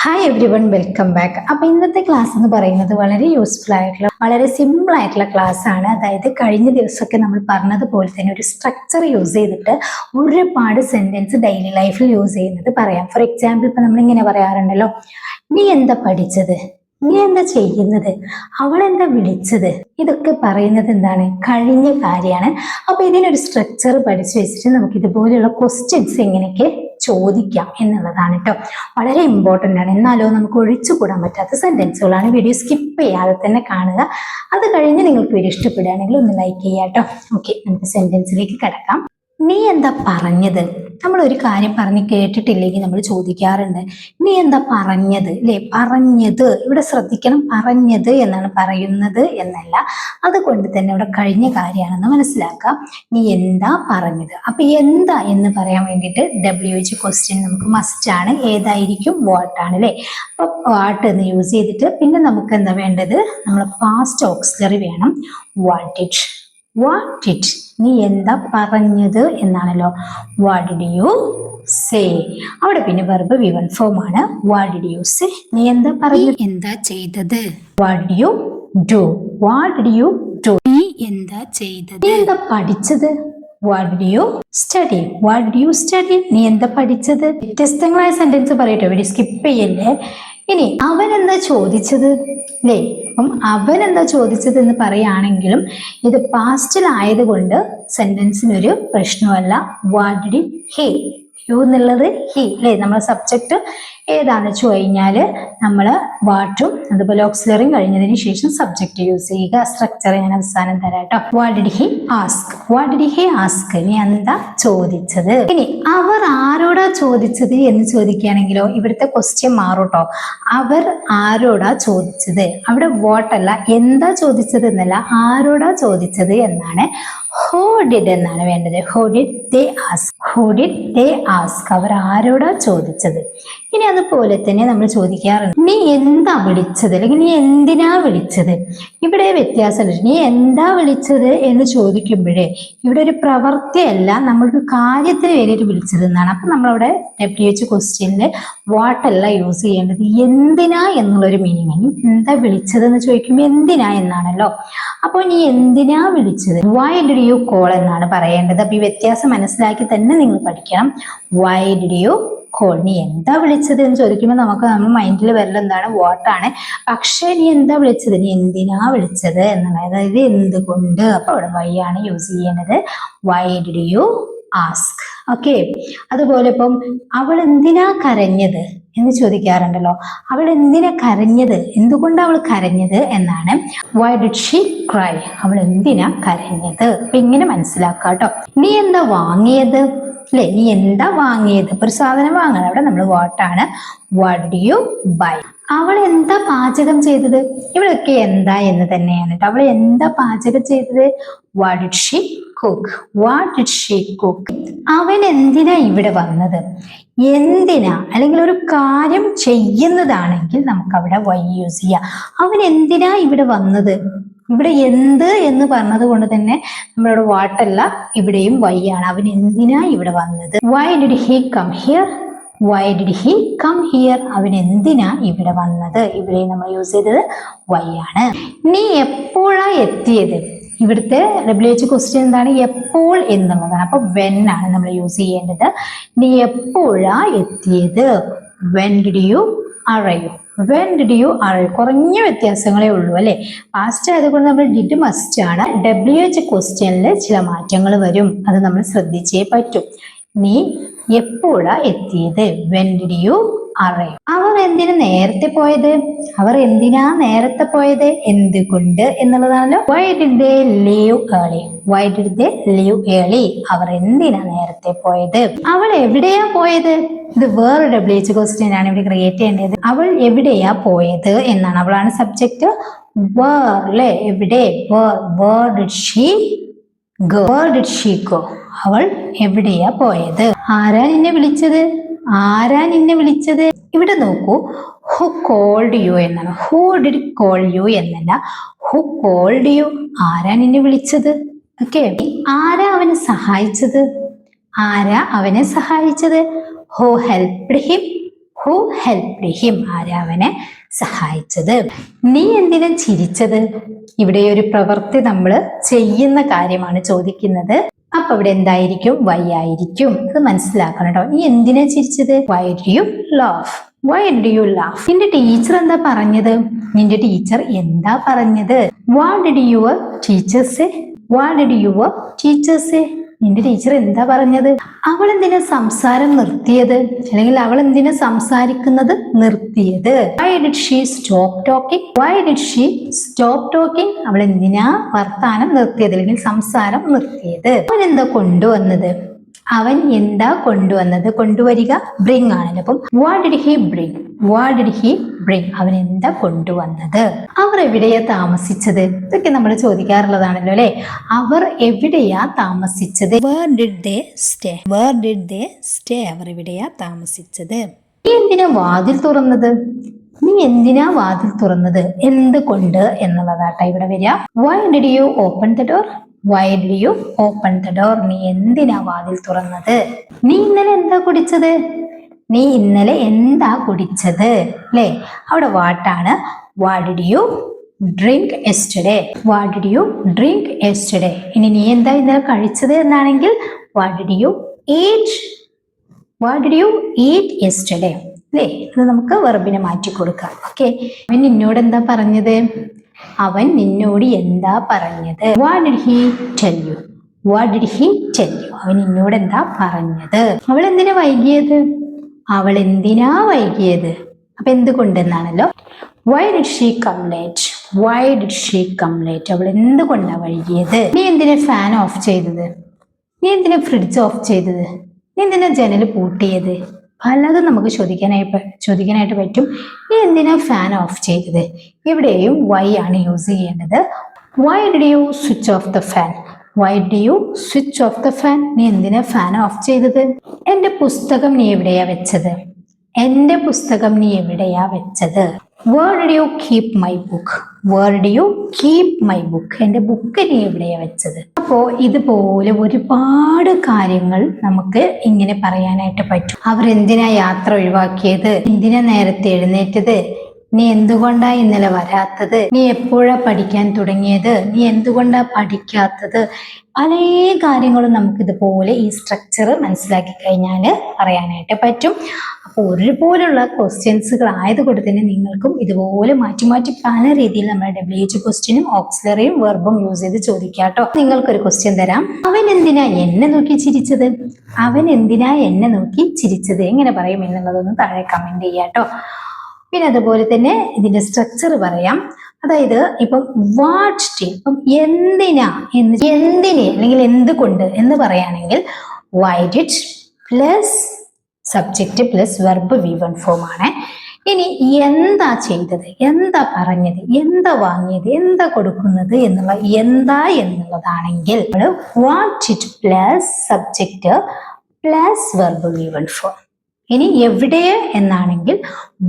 Hi every one, welcome back. അപ്പോൾ ഇന്നത്തെ class എന്ന് പറയുന്നത് വളരെ യൂസ്ഫുൾ ആയിട്ടുള്ള വളരെ സിമ്പിൾ ആയിട്ടുള്ള ക്ലാസ് ആണ്. അതായത് കഴിഞ്ഞ ദിവസമൊക്കെ നമ്മൾ പറഞ്ഞതുപോലെ തന്നെ ഒരു സ്ട്രക്ചർ യൂസ് ചെയ്തിട്ട് ഒരുപാട് സെന്റൻസ് ഡെയിലി ലൈഫിൽ യൂസ് ചെയ്യുന്നത് പറയാം. ഫോർ എക്സാമ്പിൾ ഇപ്പം നമ്മളിങ്ങനെ പറയാറുണ്ടല്ലോ, നീ എന്താ പഠിച്ചത്, നീ എന്താ ചെയ്യുന്നത്, അവളെന്താ വിളിച്ചത്. ഇതൊക്കെ പറയുന്നത് എന്താണ്, കഴിഞ്ഞ കാര്യമാണ്. അപ്പൊ ഇതിനൊരു സ്ട്രക്ചർ പഠിച്ചു വെച്ചിട്ട് നമുക്ക് ഇതുപോലെയുള്ള ക്വസ്റ്റ്യൻസ് എങ്ങനെയൊക്കെ ചോദിക്കാം എന്നുള്ളതാണ് കേട്ടോ. വളരെ ഇമ്പോർട്ടൻ്റ് ആണ്. എന്നാലോ നമുക്ക് ഒഴിച്ചുകൂടാൻ പറ്റാത്ത സെന്റൻസുകളാണ്. വീഡിയോ സ്കിപ്പ് ചെയ്യാതെ തന്നെ കാണുക. അത് കഴിഞ്ഞ് നിങ്ങൾക്ക് വീഡിയോ ഇഷ്ടപ്പെടുകയാണെങ്കിൽ ഒന്ന് ലൈക്ക് ചെയ്യാം കേട്ടോ. ഓക്കെ, നമുക്ക് സെന്റൻസിലേക്ക് കിടക്കാം. നീ എന്താ പറഞ്ഞത്. നമ്മൾ ഒരു കാര്യം പറഞ്ഞ് കേട്ടിട്ടില്ലെങ്കിൽ നമ്മൾ ചോദിക്കാറുണ്ട്, നീ എന്താ പറഞ്ഞത് അല്ലേ. പറഞ്ഞത് ഇവിടെ ശ്രദ്ധിക്കണം, പറഞ്ഞത് എന്നാണ്, പറയുന്നത് എന്നല്ല. അതുകൊണ്ട് തന്നെ ഇവിടെ കഴിഞ്ഞ കാര്യമാണെന്ന് മനസ്സിലാക്കാം. നീ എന്താ പറഞ്ഞത്. അപ്പൊ എന്താ എന്ന് പറയാൻ വേണ്ടിയിട്ട് WH ക്വസ്റ്റ്യൻ നമുക്ക് മസ്റ്റ് ആണ്. ഏതായിരിക്കും, വാട്ട് ആണ് അല്ലേ. അപ്പൊ വാട്ട് എന്ന് യൂസ് ചെയ്തിട്ട് പിന്നെ നമുക്ക് എന്താ വേണ്ടത്, നമ്മൾ പാസ്റ്റ് ഓക്സിലറി വേണം. വാട്ട് ഡിഡ് നീ എന്താ പറഞ്ഞത് എന്നാണല്ലോ. What did you say. അവിടെ പിന്നെ വെർബ് V1 ഫോം ആണ്. വാട്ട് ഡിഡ് യു സേ, നീ എന്താ പറഞ്ഞത്, എന്താ ചെയ്തത്. What did you do. What did you do, നീ എന്താ ചെയ്തത്. നീ എന്താ പഠിച്ചത്. What did you study. What did you study, നീ എന്താ പഠിച്ചത്. വ്യത്യസ്തങ്ങളായ സെന്റൻസ് പറയട്ടെ, ഇവിടെ സ്കിപ്പ് ചെയ്യല്ലേ. ഇനി അവൻ എന്താ ചോദിച്ചത് അല്ലേ. അപ്പം അവൻ എന്താ ചോദിച്ചത് എന്ന് പറയുകയാണെങ്കിലും ഇത് പാസ്റ്റിലായതുകൊണ്ട് സെന്റൻസിനൊരു പ്രശ്നമല്ല. What did he. യു എന്നുള്ളത് ഹി അല്ലേ. നമ്മളെ സബ്ജക്റ്റ് ഏതാണെന്ന് വെച്ച് കഴിഞ്ഞാൽ നമ്മൾ വാട്ടും അതുപോലെ ഓക്സിലറിയും കഴിഞ്ഞതിന് ശേഷം സബ്ജക്റ്റ് യൂസ് ചെയ്യുക. സ്ട്രക്ചർ ഞാൻ അവസാനം തരാം കേട്ടോ. What did he ask. What did he ask, നീ എന്താ ചോദിച്ചത്. ഇനി അവർ ആരോടാ ചോദിച്ചത് എന്ന് ചോദിക്കുകയാണെങ്കിലോ ഇവിടുത്തെ ക്വസ്റ്റ്യൻ മാറും കേട്ടോ. അവർ ആരോടാ ചോദിച്ചത്. അവിടെ വാട്ട് അല്ല, എന്താ ചോദിച്ചത് എന്നല്ല, ആരോടാ ചോദിച്ചത് എന്നാണ്. ഹൂ ഡിഡ് എന്നാണ് വേണ്ടത്. Who did they ask. Who did they ask, അവർ ആരോടാ ചോദിച്ചത്. ഇനി അതുപോലെ തന്നെ നമ്മൾ ചോദിക്കാറുണ്ട്, നീ എന്താ വിളിച്ചത് അല്ലെങ്കിൽ നീ എന്തിനാ വിളിച്ചത്. ഇവിടെ വ്യത്യാസമുണ്ട്. നീ എന്താ വിളിച്ചത് എന്ന് ചോദിക്കുമ്പോഴേ ഇവിടെ ഒരു പ്രവൃത്തിയല്ല, നമ്മളൊരു കാര്യത്തിന് വേണ്ടിയിട്ട് വിളിച്ചത് എന്നാണ്. അപ്പൊ നമ്മളവിടെ WH ക്വസ്റ്റ്യനിൽ വാട്ടല്ല യൂസ് ചെയ്യേണ്ടത്, എന്തിനാ എന്നുള്ളൊരു മീനിങ്. നീ എന്താ വിളിച്ചത് എന്ന് ചോദിക്കുമ്പോൾ എന്തിനാ എന്നാണല്ലോ. അപ്പോൾ നീ എന്തിനാ വിളിച്ചത്. വൈ ഡിഡ് യു കോൾ എന്നാണ് പറയേണ്ടത്. അപ്പൊ ഈ വ്യത്യാസം മനസ്സിലാക്കി തന്നെ നിങ്ങൾ പഠിക്കണം. വൈ ഡിഡ് യു കോൾ, നീ എന്താ വിളിച്ചത് എന്ന് ചോദിക്കുമ്പോൾ നമ്മൾ മൈൻഡിൽ വരൽ എന്താണ്, വാട്ടാണ്. പക്ഷേ നീ എന്താ വിളിച്ചത്, നീ എന്തിനാ വിളിച്ചത് എന്നാണ്. അതായത് എന്തുകൊണ്ട്. അപ്പൊ അവിടെ വൈ ആണ് യൂസ് ചെയ്യേണ്ടത്. Why did you ask. Okay, അതുപോലെ ഇപ്പം അവൾ എന്തിനാ കരഞ്ഞത് എന്ന് ചോദിക്കാറുണ്ടല്ലോ. അവൾ എന്തിനാ കരഞ്ഞത്, എന്തുകൊണ്ട് അവൾ കരഞ്ഞത് എന്നാണ്. വൈ ഡിഡ് ഷീ ക്രൈ, അവൾ എന്തിനാ കരഞ്ഞത്. അപ്പൊ ഇങ്ങനെ മനസ്സിലാക്കാം കേട്ടോ. നീ എന്താ വാങ്ങിയത് അല്ലെ. നീ എന്താ വാങ്ങിയത്, ഒരു സാധനം വാങ്ങണം, അവിടെ നമ്മൾ വാട്ടാണ്. What do you buy. അവൾ എന്താ പാചകം ചെയ്തത്. ഇവിടെയൊക്കെ എന്താ എന്ന് തന്നെയാണ് കേട്ടോ. അവൾ എന്താ പാചകം ചെയ്തത്. What did she cook. What did she cook. അവൻ എന്തിനാ ഇവിടെ വന്നത്. എന്തിനാ അല്ലെങ്കിൽ ഒരു കാര്യം ചെയ്യുന്നതാണെങ്കിൽ നമുക്ക് അവിടെ വൈ യൂസ് ചെയ്യാം. അവൻ എന്തിനാ ഇവിടെ വന്നത്. ഇവിടെ എന്ത് എന്ന് പറഞ്ഞത് കൊണ്ട് തന്നെ നമ്മളിവിടെ വാട്ടല്ല, ഇവിടെയും വൈ ആണ്. അവൻ എന്തിനാ ഇവിടെ വന്നത്. Why did he come here. Why did he come here, അവൻ എന്തിനാ ഇവിടെ വന്നത്. ഇവിടെ നമ്മൾ യൂസ് ചെയ്തത് വൈ ആണ്. നീ എപ്പോഴാ എത്തിയത്. ഇവിടുത്തെ WH ക്വസ്റ്റ്യൻ എന്താണ്, എപ്പോൾ എന്നുള്ളതാണ്. അപ്പൊ വെൻ ആണ് നമ്മൾ യൂസ് ചെയ്യേണ്ടത്. നീ എപ്പോഴാ എത്തിയത്. When did you arrive. When did you arrive, കുറഞ്ഞ വ്യത്യാസങ്ങളേ ഉള്ളൂ അല്ലെ. പാസ്റ്റ് ആയതുകൊണ്ട് നമ്മൾ ഡിഡ് മസ്റ്റ് ആണ്. WH ക്വസ്റ്റ്യനിൽ ചില മാറ്റങ്ങൾ വരും, അത് നമ്മൾ ശ്രദ്ധിച്ചേ പറ്റും. നീ എപ്പോഴാ എത്തിയത്. When did you arrive. അവർ എന്തിനു നേരത്തെ പോയത്. അവർ എന്തിനാ നേരത്തെ പോയത്, എന്തുകൊണ്ട് എന്നുള്ളതാണല്ലോ. Why did they leave early. Why did they leave early, അവർ എന്തിനാ നേരത്തെ പോയത്. അവൾ എവിടെയാ പോയത്. ഇത് വേറെ WH ക്വസ്റ്റ്യൻ ആണ് ഇവിടെ ക്രിയേറ്റ് ചെയ്യേണ്ടത്. അവൾ എവിടെയാ പോയത് എന്നാണ്. അവളാണ് സബ്ജക്റ്റ്. വേർ അല്ലെ, എവിടെ. Where did she go. Where did she go, അവൾ എവിടെയാ പോയത്. ആരാ നിന്നെ വിളിച്ചത്. ആരാ നിന്നെ വിളിച്ചത്. ഇവിടെ നോക്കൂ, ഹു കോൾഡ് യു എന്നാണ്. ഹു ഡിഡ് കോൾ യു എന്നല്ല, ഹു കോൾഡ് യു, ആരാ നിന്നെ വിളിച്ചത്. ഓക്കെ, ആരാ അവനെ സഹായിച്ചത്. ആരാ അവനെ സഹായിച്ചത്. Who helped him. Who helped him, ആരാ അവനെ സഹായിച്ചത്. നീ എന്തിനാ ചിരിച്ചത്? ഇവിടെ ഒരു പ്രവൃത്തി നമ്മൾ ചെയ്യുന്ന കാര്യമാണ് ചോദിക്കുന്നത്. അപ്പൊ ഇവിടെ എന്തായിരിക്കും? വൈ ആയിരിക്കും. അത് മനസ്സിലാക്കണം കേട്ടോ. നീ എന്തിനാ ചിരിച്ചത്? Why do you laugh? Why do you laugh? നിന്റെ ടീച്ചർ എന്താ പറഞ്ഞത്? നിന്റെ ടീച്ചർ എന്താ പറഞ്ഞത്? What did your teacher say? What did your teacher say? നിന്റെ ടീച്ചർ എന്താ പറഞ്ഞത്? അവൾ എന്തിനാ സംസാരം നിർത്തിയത്? അല്ലെങ്കിൽ അവൾ എന്തിനാ സംസാരിക്കുന്നത് നിർത്തിയത്? Why did she stop talking? Why did she stop talking? അവൾ എന്തിനാ വർത്താനം നിർത്തിയത് അല്ലെങ്കിൽ സംസാരം നിർത്തിയത്? അവൻ എന്താ കൊണ്ടുവന്നത്? അവൻ എന്താ കൊണ്ടുവന്നത്? കൊണ്ടുവരിക ബ്രിങ് ആണല്ലോ. അപ്പം what did he bring? What did he bring? അവൻ എന്താ കൊണ്ടുവന്നത്? അവർ എവിടെയാ താമസിച്ചത്? ഇതൊക്കെ നമ്മൾ ചോദിക്കാറുള്ളതാണല്ലോ അല്ലെ. അവർ എവിടെയാ താമസിച്ചത്? Where did they stay? Where did they stay? അവർ എവിടെയാ താമസിച്ചത്? നീ എന്തിനാ വാതിൽ തുറന്നത്? നീ എന്തിനാ വാതിൽ തുറന്നത്? എന്തുകൊണ്ട് എന്നുള്ളതാട്ടാ ഇവിടെ വരിക. Why did you open the door? Why did you open the door? നീ എന്തിനാ വാതിൽ തുറന്നത്? നീ ഇന്നലെ എന്താ കുടിച്ചത്? നീ ഇന്നലെ എന്താ കുടിച്ചത്? അല്ലേ? അവിടെ വാട്ടാണ്. What did you drink yesterday? What did you drink yesterday? ഇനി നീ എന്താ ഇന്നലെ കഴിച്ചത് എന്നാണെങ്കിൽ What did you eat? What did you eat yesterday? അല്ലേ? അത് നമുക്ക് വെർബിനെ മാറ്റി കൊടുക്കാം. ഓക്കെ. അവൻ നിന്നോട് എന്താ പറഞ്ഞത്? അവൻ നിന്നോട് എന്താ പറഞ്ഞത്? What did he tell you? What did he tell you? അവൻ നിന്നോട് എന്താ പറഞ്ഞത്? അവൾ എന്തിനാ വൈകിയത്? അവൾ എന്തിനാ വൈകിയത്? അപ്പൊ എന്തുകൊണ്ടെന്നാണല്ലോ. Why did she come late? Why did she come late? അവൾ എന്തുകൊണ്ടാ വൈകിയത്? നീ എന്തിനാ ഫാൻ ഓഫ് ചെയ്തത്? നീ എന്തിനാ ഫ്രിഡ്ജ് ഓഫ് ചെയ്തത്? നീ എന്തിനാ ജനൽ പൂട്ടിയത്? പലതും നമുക്ക് ചോദിക്കാനായിട്ട് പറ്റും. നീ എന്തിനാ ഫാൻ ഓഫ് ചെയ്തത്? ഇവിടെയും വൈ ആണ് യൂസ് ചെയ്യേണ്ടത്. Why did you switch off the fan? Why did you switch off the fan? നീ എന്തിനാ ഫാൻ ഓഫ് ചെയ്തത്? എന്റെ പുസ്തകം നീ എവിടെയാ വെച്ചത്? എന്റെ പുസ്തകം നീ എവിടെയാ വെച്ചത്? Where did you keep my book? Where did you keep my book? എന്റെ ബുക്ക് നീ എവിടെയാ വെച്ചത്? അപ്പോ ഇതുപോലെ ഒരുപാട് കാര്യങ്ങൾ നമുക്ക് ഇങ്ങനെ പറയാനായിട്ട് പറ്റും. അവർ എന്തിനാ യാത്ര ഒഴിവാക്കിയത്? എന്തിനാ നേരത്തെ എഴുന്നേറ്റത്? നീ എന്തുകൊണ്ടാ ഇന്നലെ വരാത്തത്? നീ എപ്പോഴാ പഠിക്കാൻ തുടങ്ങിയത്? നീ എന്തുകൊണ്ടാ പഠിക്കാത്തത്? പല കാര്യങ്ങളും നമുക്ക് ഇതുപോലെ ഈ സ്ട്രക്ചർ മനസ്സിലാക്കി കഴിഞ്ഞാൽ പറയാനായിട്ട് പറ്റും. അപ്പോൾ ഒരുപോലുള്ള ക്വസ്റ്റ്യൻസുകൾ ആയതുകൊണ്ട് തന്നെ നിങ്ങൾക്കും ഇതുപോലെ മാറ്റി മാറ്റി പല രീതിയിൽ നമ്മുടെ WH ക്വസ്റ്റ്യനും ഓക്സിലറിയും വെർബും യൂസ് ചെയ്ത് ചോദിക്കാട്ടോ. നിങ്ങൾക്കൊരു ക്വസ്റ്റ്യൻ തരാം. അവൻ എന്തിനാ എന്നെ നോക്കി ചിരിച്ചത്? അവൻ എന്തിനാ എന്നെ നോക്കി ചിരിച്ചത്? എങ്ങനെ പറയും എന്നുള്ളതൊന്ന് താഴെ കമന്റ് ചെയ്യാട്ടോ. പിന്നെ അതുപോലെ തന്നെ ഇതിന്റെ സ്ട്രക്ചർ പറയാം. അതായത് ഇപ്പം വാട്ട് ഡിഡ്, ഇപ്പം എന്തിനാ എന്തിനെ അല്ലെങ്കിൽ എന്തുകൊണ്ട് എന്ന് പറയുകയാണെങ്കിൽ why did plus subject plus verb V1 form ആണ്. ഇനി എന്താ ചെയ്തത്, എന്താ പറഞ്ഞത്, എന്താ വാങ്ങിയത്, എന്താ കൊടുക്കുന്നത് എന്നുള്ള എന്താ എന്നുള്ളതാണെങ്കിൽ what did plus subject plus verb V1 form. ഇനി എവിടെ എന്നാണെങ്കിൽ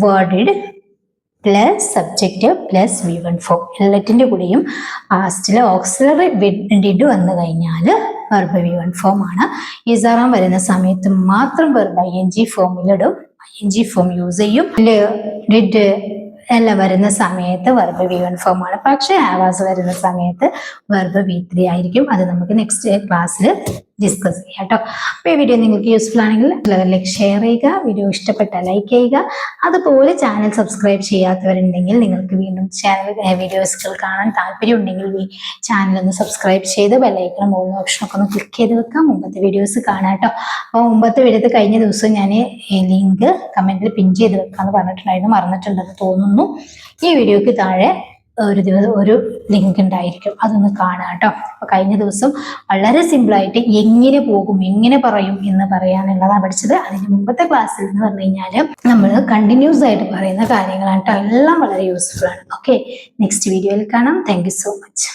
where did plus subject plus V1 form. എല്ലാറ്റിൻ്റെ കൂടെയും പാസ്റ്റിലെ ഓക്സിലറി ഡിഡ് വന്നു കഴിഞ്ഞാൽ വെർബ് V1 ഫോം ആണ്. ഇസറാം വരുന്ന സമയത്ത് മാത്രം verb ING ഫോമിലിടും, ING form use ചെയ്യും. ഡിഡ് എല്ലാം വരുന്ന സമയത്ത് വെർബ് V1 ഫോം ആണ്. പക്ഷെ ആവാസ് വരുന്ന സമയത്ത് വെർബ് V3 ആയിരിക്കും. അത് നമുക്ക് നെക്സ്റ്റ് ക്ലാസ്സിൽ ഡിസ്കസ് ചെയ്യാം കേട്ടോ. അപ്പോൾ ഈ വീഡിയോ നിങ്ങൾക്ക് യൂസ്ഫുൾ ആണെങ്കിൽ എല്ലാവരിലേക്ക് ഷെയർ ചെയ്യുക. വീഡിയോ ഇഷ്ടപ്പെട്ടാൽ ലൈക്ക് ചെയ്യുക. അതുപോലെ ചാനൽ സബ്സ്ക്രൈബ് ചെയ്യാത്തവരുണ്ടെങ്കിൽ നിങ്ങൾക്ക് വീണ്ടും ചാനൽ വീഡിയോസുകൾ കാണാൻ താല്പര്യം ഉണ്ടെങ്കിൽ ഈ ചാനൽ ഒന്ന് സബ്സ്ക്രൈബ് ചെയ്ത് ബെല്ലൈക്കൺ മൂന്ന് ഓപ്ഷനൊക്കെ ഒന്ന് ക്ലിക്ക് ചെയ്ത് വെക്കാം. മുമ്പത്തെ വീഡിയോസ് കാണാം കേട്ടോ. അപ്പോൾ മുമ്പത്തെ വീഡിയോ കഴിഞ്ഞ ദിവസം ഞാൻ ലിങ്ക് കമന്റിൽ പിൻ ചെയ്ത് വെക്കാമെന്ന് പറഞ്ഞിട്ടുണ്ടായിരുന്നു, മറന്നിട്ടുണ്ടെന്ന് തോന്നുന്നു. ഈ വീഡിയോക്ക് താഴെ ഒരു ലിങ്ക് ഉണ്ടായിരിക്കും, അതൊന്ന് കാണാം കേട്ടോ. അപ്പൊ കഴിഞ്ഞ ദിവസം വളരെ സിമ്പിളായിട്ട് എങ്ങനെ പോകും എങ്ങനെ പറയും എന്ന് പറയാനുള്ളതാണ് പഠിച്ചത്. അതിന് മുമ്പത്തെ ക്ലാസ്സിൽ എന്ന് പറഞ്ഞു കഴിഞ്ഞാൽ നമ്മൾ കണ്ടിന്യൂസ് ആയിട്ട് പറയുന്ന കാര്യങ്ങളാണ് കേട്ടോ. എല്ലാം വളരെ യൂസ്ഫുൾ ആണ്. ഓക്കെ, നെക്സ്റ്റ് വീഡിയോയിൽ കാണാം. Thank you so much.